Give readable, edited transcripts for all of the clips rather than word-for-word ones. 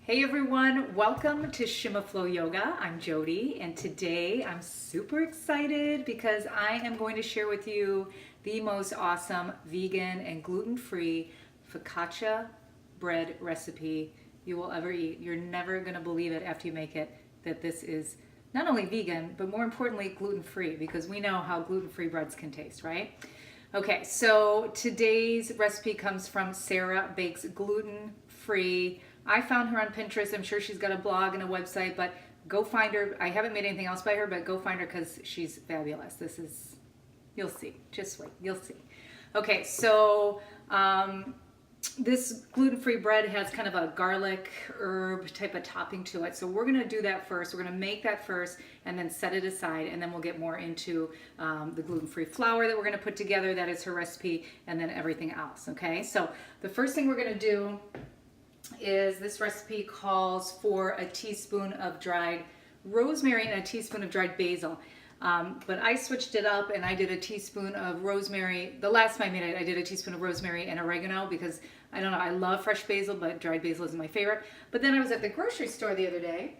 Hey everyone, welcome to Shima Flow Yoga. I'm Jody, and today I'm super excited because I am going to share with you the most awesome vegan and gluten-free focaccia bread recipe you will ever eat. You're never going to believe it after you make it that this is not only vegan, but more importantly gluten-free, because we know how gluten-free breads can taste, right? Okay, so today's recipe comes from Sarah Bakes Gluten-Free. I found her on Pinterest. I'm sure she's got a blog and a website, but go find her. I haven't made anything else by her, but go find her because she's fabulous. This is, you'll see. Just wait, you'll see. Okay, so this gluten-free bread has kind of a garlic herb type of topping to it. So we're going to do that first. We're going to make that first and then set it aside, and then we'll get more into the gluten-free flour that we're going to put together. That is her recipe, and then everything else. Okay, so the first thing we're going to do is this recipe calls for a teaspoon of dried rosemary and a teaspoon of dried basil. But I switched it up and I did a teaspoon of rosemary. The last time I made it, I did a teaspoon of rosemary and oregano because I don't know, I love fresh basil, but dried basil is my favorite. But then I was at the grocery store the other day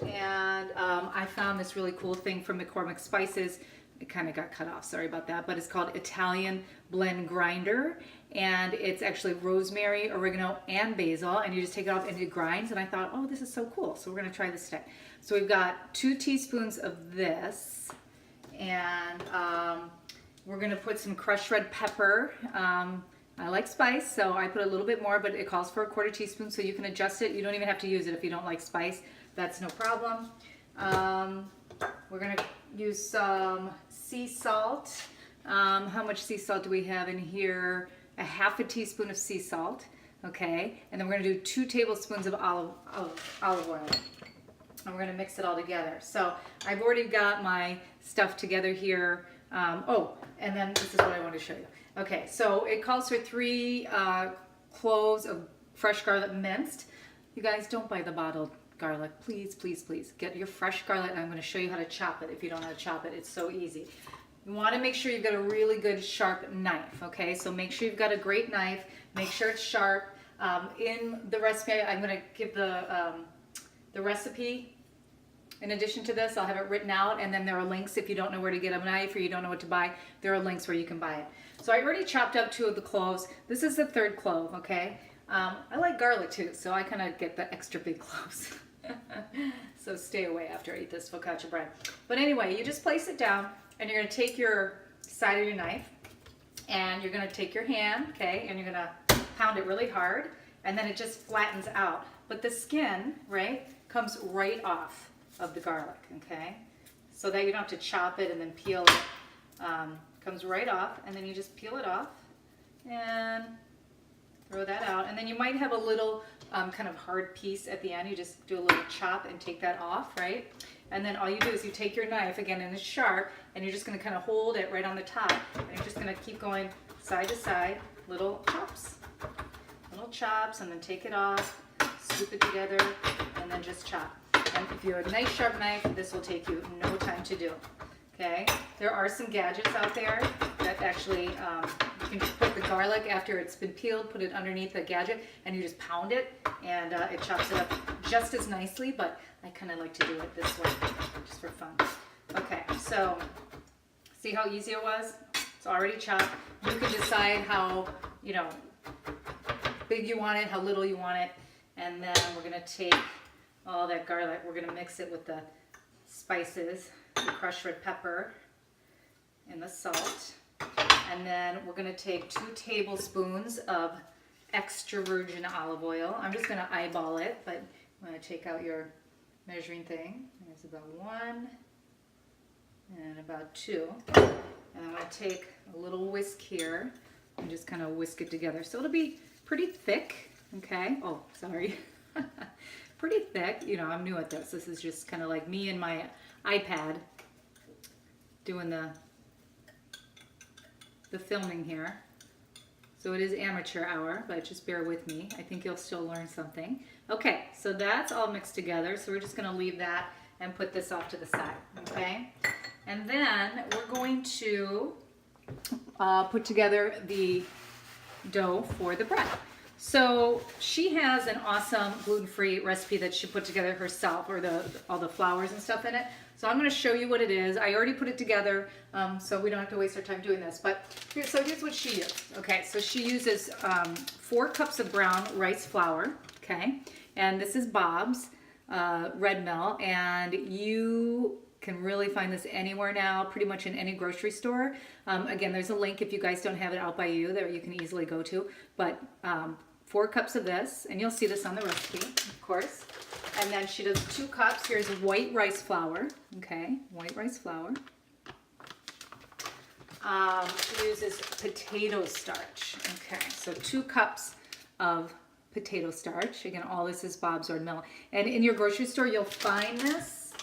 and I found this really cool thing from McCormicks spices. It kind of got cut off, sorry about that, but it's called Italian Blend Grinder, and it's actually rosemary, oregano, and basil, and you just take it off and it grinds, and I thought, oh, this is so cool, so we're going to try this today. So we've got 2 teaspoons of this, and we're going to put some crushed red pepper. I like spice, so I put a little bit more, but it calls for a 1/4 teaspoon, so you can adjust it. You don't even have to use it if you don't like spice. That's no problem. We're going to use some sea salt. How much sea salt do we have in here? A 1/2 teaspoon of sea salt, okay? And then we're gonna do 2 tablespoons of olive oil. And we're gonna mix it all together. So I've already got my stuff together here. And then this is what I want to show you. Okay, so it calls for 3 cloves of fresh garlic minced. You guys don't buy the bottled garlic. Please, please, please get your fresh garlic. I'm going to show you how to chop it if you don't know how to chop it. It's so easy. You want to make sure you've got a really good sharp knife, okay? So make sure you've got a great knife. Make sure it's sharp. In the recipe, I'm going to give the recipe. In addition to this, I'll have it written out, and then there are links if you don't know where to get a knife or you don't know what to buy. There are links where you can buy it. So I already chopped up 2 of the cloves. This is the 3rd clove, okay? I like garlic too, so I kind of get the extra big cloves. So stay away after I eat this focaccia bread. But anyway, you just place it down, and you're going to take your side of your knife, and you're going to take your hand, okay, and you're going to pound it really hard, and then it just flattens out. But the skin, right, comes right off of the garlic, okay, so that you don't have to chop it and then peel it. Comes right off, and then you just peel it off and throw that out, and then you might have a little kind of hard piece at the end. You just do a little chop and take that off, right? And then all you do is you take your knife again, and it's sharp, and you're just going to kind of hold it right on the top, and you're just going to keep going side to side, little chops, and then take it off, scoop it together, and then just chop. And if you have a nice sharp knife, this will take you no time to do. Okay, there are some gadgets out there that actually you can just put the garlic after it's been peeled, put it underneath the gadget, and you just pound it, and it chops it up just as nicely, but I kind of like to do it this way, just for fun. Okay, so see how easy it was? It's already chopped. You can decide how, big you want it, how little you want it, and then we're going to take all that garlic, we're going to mix it with the spices, the crushed red pepper and the salt, and then we're going to take 2 tablespoons of extra virgin olive oil. I'm just going to eyeball it, but I'm going to take out your measuring thing. There's about 1 and about 2, and I'm going to take a little whisk here and just kind of whisk it together. So it'll be pretty thick, okay? Oh, sorry. Pretty thick. I'm new at this. This is just kind of like me and my iPad doing the filming here. So it is amateur hour, but just bear with me. I think you'll still learn something. Okay, so that's all mixed together. So we're just going to leave that and put this off to the side, okay? And then we're going to put together the dough for the bread. So she has an awesome gluten-free recipe that she put together herself, or all the flours and stuff in it. So I'm going to show you what it is. I already put it together, so we don't have to waste our time doing this. But here's what she used. Okay, so she uses 4 cups of brown rice flour. Okay, and this is Bob's red mill, and you can really find this anywhere now, pretty much in any grocery store. Again, there's a link if you guys don't have it out by you that you can easily go to. But 4 cups of this, and you'll see this on the recipe, of course. And then she does 2 cups. Here's white rice flour. Okay, white rice flour. She uses potato starch. Okay, so 2 cups of potato starch. Again, all this is Bob's Red Mill. And in your grocery store, you'll find this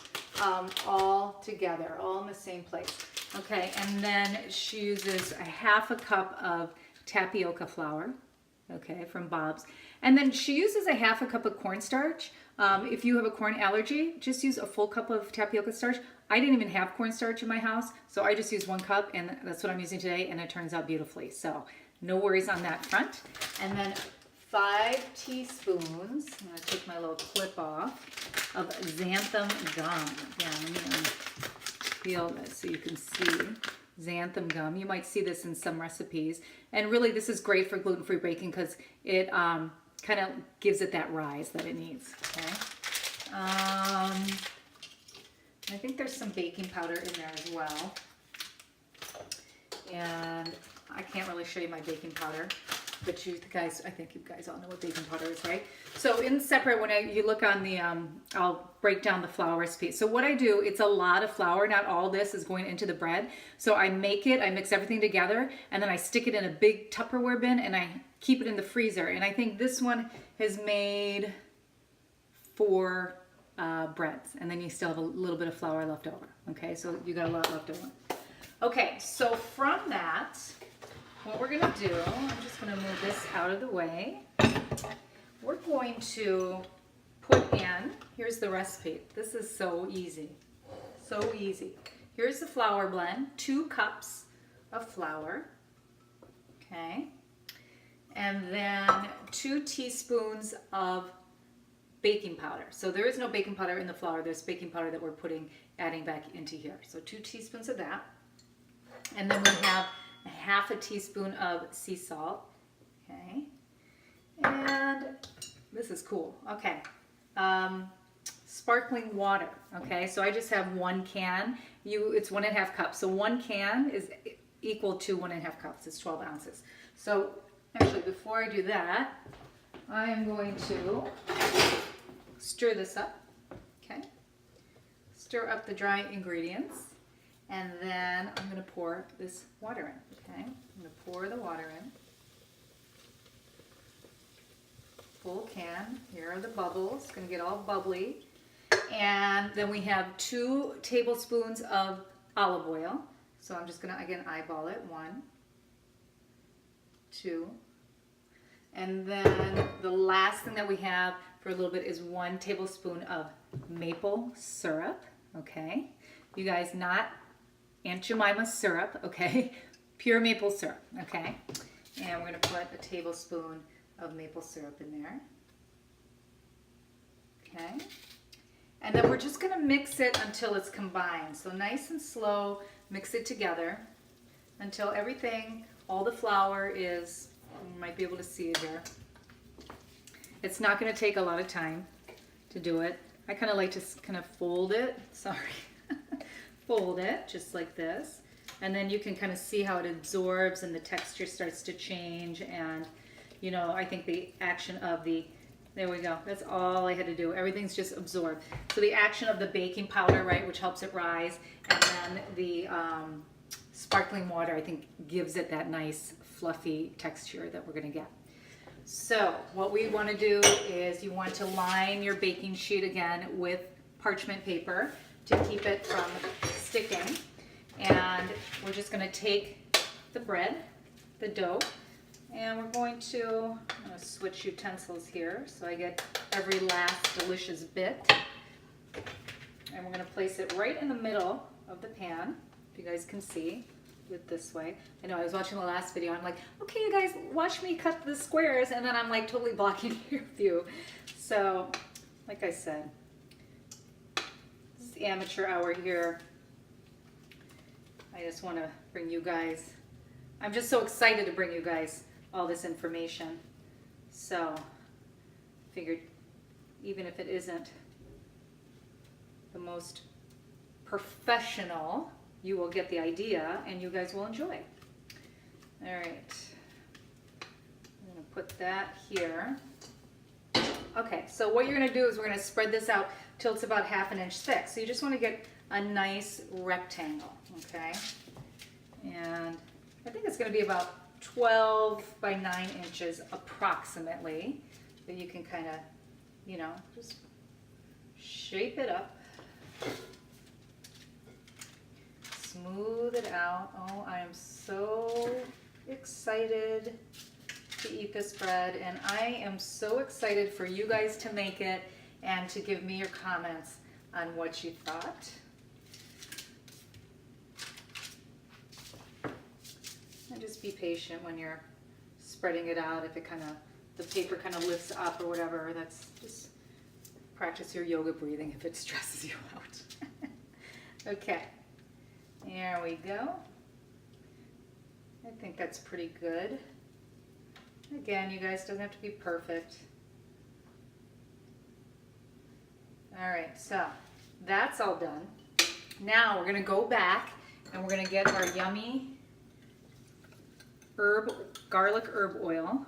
all together, all in the same place. Okay, and then she uses a half a cup of tapioca flour, okay, from Bob's. And then she uses a half a cup of cornstarch. If you have a corn allergy, just use a full cup of tapioca starch. I didn't even have cornstarch in my house, so I just used 1 cup, and that's what I'm using today, and it turns out beautifully. So no worries on that front. And then 5 teaspoons, I'm going to take my little clip off, of xanthan gum. Yeah, let me peel this so you can see xanthan gum. You might see this in some recipes. And really this is great for gluten-free baking because it kind of gives it that rise that it needs. Okay. I think there's some baking powder in there as well. And I can't really show you my baking powder, but you guys, I think you guys all know what baking powder is, right? So in separate, when you look on the, I'll break down the flour recipe. So what I do, it's a lot of flour. Not all this is going into the bread. So I make it, I mix everything together, and then I stick it in a big Tupperware bin, and I keep it in the freezer. And I think this one has made 4 breads, and then you still have a little bit of flour left over. Okay, so you got a lot left over. Okay, so from that, what we're gonna do, I'm just gonna move this out of the way. We're going to put in, here's the recipe. This is so easy, so easy. Here's the flour blend, 2 cups of flour, okay? And then 2 teaspoons of baking powder. So there is no baking powder in the flour, there's baking powder that we're adding back into here. So 2 teaspoons of that. And then we have a half a teaspoon of sea salt, okay? And this is cool, okay. Sparkling water, okay? So I just have 1 can. It's 1.5 cups. So 1 can is equal to 1.5 cups. It's 12 ounces. So actually, before I do that, I am going to stir this up, okay? Stir up the dry ingredients. And then I'm going to pour this water in, okay? I'm going to pour the water in. Full can. Here are the bubbles. It's going to get all bubbly. And then we have 2 tablespoons of olive oil. So I'm just going to, again, eyeball it. 1, 2. And then the last thing that we have for a little bit is 1 tablespoon of maple syrup, okay? You guys, not Aunt Jemima's syrup, okay? Pure maple syrup, okay? And we're gonna put a tablespoon of maple syrup in there. Okay? And then we're just gonna mix it until it's combined. So nice and slow, mix it together until everything, all the flour is, you might be able to see it here. It's not gonna take a lot of time to do it. I kind of like to kind of fold it, sorry. Fold it just like this, and then you can kind of see how it absorbs and the texture starts to change. And you know, I think the action of there we go, that's all I had to do, everything's just absorbed. So the action of the baking powder, right, which helps it rise, and then the sparkling water, I think, gives it that nice fluffy texture that we're going to get. So what we want to do is you want to line your baking sheet again with parchment paper to keep it from sticking. And we're just going to take the bread, the dough, and we're going to, I'm going to switch utensils here so I get every last delicious bit. And we're going to place it right in the middle of the pan, if you guys can see. it this way. I know I was watching the last video. I'm like, okay, you guys, watch me cut the squares, and then I'm like totally blocking your view. So, like I said, this is the amateur hour here. I just want to bring you guys, I'm just so excited to bring you guys all this information. So, figured even if it isn't the most professional, you will get the idea and you guys will enjoy. All right, I'm gonna put that here. Okay, so what you're gonna do is we're gonna spread this out till it's about 1/2 inch thick. So you just wanna get a nice rectangle, okay? And I think it's gonna be about 12 by 9 inches approximately, but you can kind of, you know, just shape it up. Smooth it out. Oh, I am so excited to eat this bread, and I am so excited for you guys to make it and to give me your comments on what you thought. And just be patient when you're spreading it out. If it kind of, the paper kind of lifts up or whatever, that's just practice your yoga breathing if it stresses you out. Okay. There we go. I think that's pretty good. Again, you guys, doesn't have to be perfect. All right, so that's all done. Now we're gonna go back and we're gonna get our yummy garlic herb oil.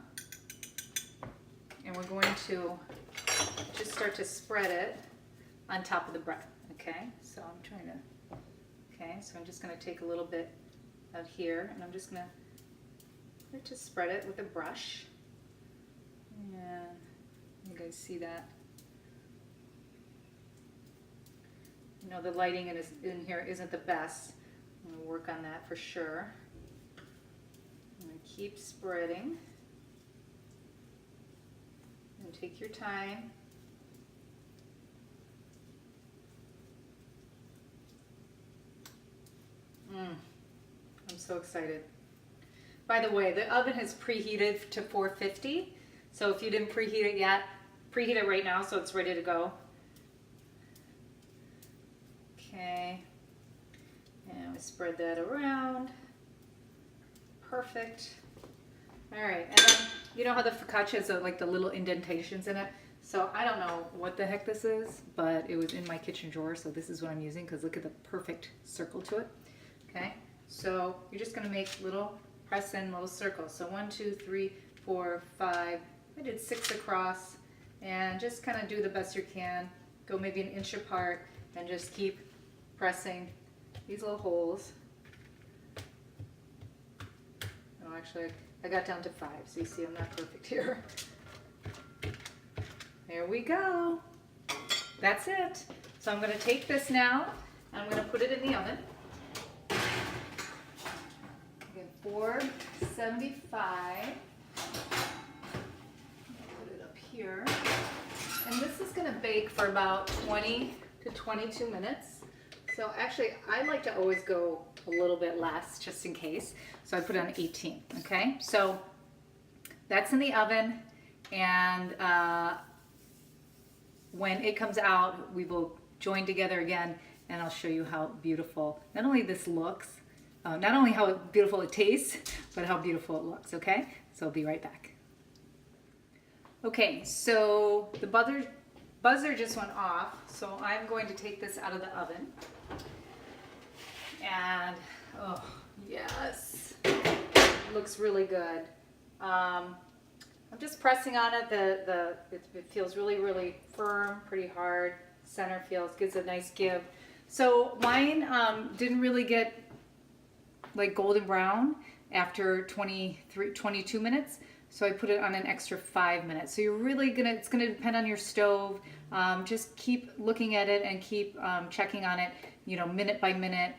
And we're going to just start to spread it on top of the bread, okay? So I'm trying to, okay, so I'm just gonna take a little bit out here and I'm just gonna just spread it with a brush. And you guys see that? You know, the lighting in here isn't the best. I'm gonna work on that for sure. I'm gonna keep spreading. And take your time. I'm so excited. By the way, the oven has preheated to 450. So if you didn't preheat it yet, preheat it right now so it's ready to go. Okay. And we spread that around. Perfect. All right, and then you know how the focaccia has like the little indentations in it? So I don't know what the heck this is, but it was in my kitchen drawer, so this is what I'm using because look at the perfect circle to it. Okay, so you're just gonna make little, press in little circles. So 1, 2, 3, 4, 5, I did 6 across, and just kind of do the best you can. Go maybe 1 inch apart and just keep pressing these little holes. Oh, actually, I got down to 5, so you see I'm not perfect here. There we go. That's it. So I'm going to take this now, and I'm going to put it in the oven. Again, 475. Put it up here. And this is going to bake for about 20 to 22 minutes. So actually, I like to always go a little bit less just in case. So I put it on 18, okay? So that's in the oven, and when it comes out, we will join together again, and I'll show you how beautiful, not only this looks, not only how beautiful it tastes, but how beautiful it looks, okay? So I'll be right back. Okay, so the buzzer just went off, so I'm going to take this out of the oven. And, oh, yes, it looks really good. I'm just pressing on it. It feels really, really firm, pretty hard. Center gives a nice give. So mine didn't really get like golden brown after 22 minutes. So I put it on an extra 5 minutes. So you're really it's gonna depend on your stove. Just keep looking at it and keep checking on it, you know, minute by minute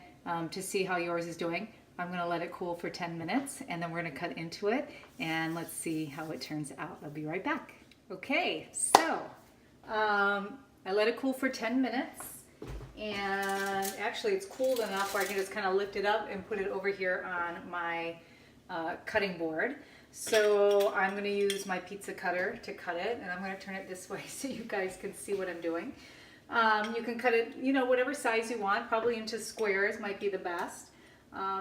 to see how yours is doing. I'm gonna let it cool for 10 minutes and then we're gonna cut into it and let's see how it turns out. I'll be right back. Okay, so I let it cool for 10 minutes And actually it's cooled enough where I can just kind of lift it up and put it over here on my cutting board. So I'm going to use my pizza cutter to cut it, and I'm going to turn it this way so you guys can see what I'm doing. You can cut it, you know, whatever size you want, probably into squares might be the best.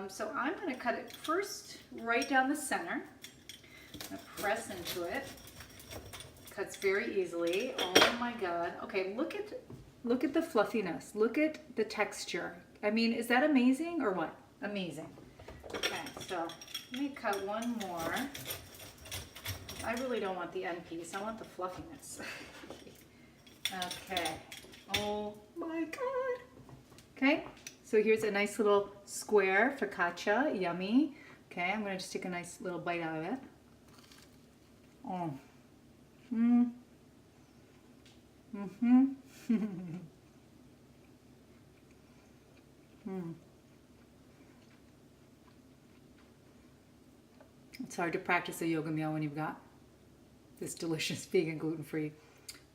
So I'm going to cut it first right down the center. I'm going to press into it. Cuts very easily. Oh my God. Okay, look at the fluffiness. Look at the texture. I mean, is that amazing or what? Amazing. Okay, so let me cut one more. I really don't want the end piece. I want the fluffiness. Okay. Oh my God. Okay, so here's a nice little square focaccia. Yummy. Okay, I'm going to just take a nice little bite out of it. Oh. Mm. Mm-hmm. Mm. It's hard to practice a yoga meal when you've got this delicious vegan gluten-free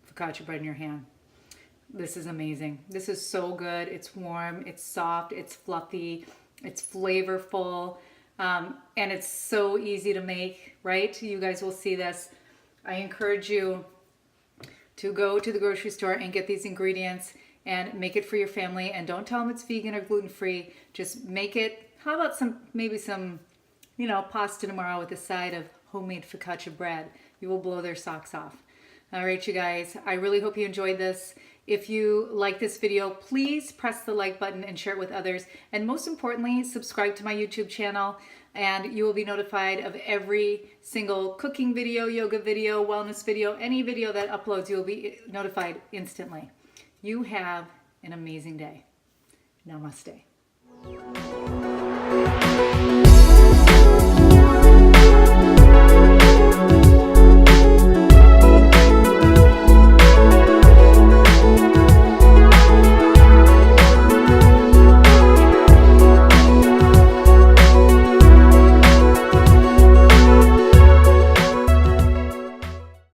focaccia bread in your hand. This is amazing. This is so good. It's warm, it's soft, it's fluffy, it's flavorful, and it's so easy to make, right? You guys will see this. I encourage you to go to the grocery store and get these ingredients and make it for your family, and don't tell them it's vegan or gluten-free. Just make it. How about maybe some, you know, pasta tomorrow with a side of homemade focaccia bread? You will blow their socks off. All right, you guys, I really hope you enjoyed this. If you like this video, please press the like button and share it with others. And most importantly, subscribe to my YouTube channel, and you will be notified of every single cooking video, yoga video, wellness video, any video that uploads, you will be notified instantly. You have an amazing day. Namaste.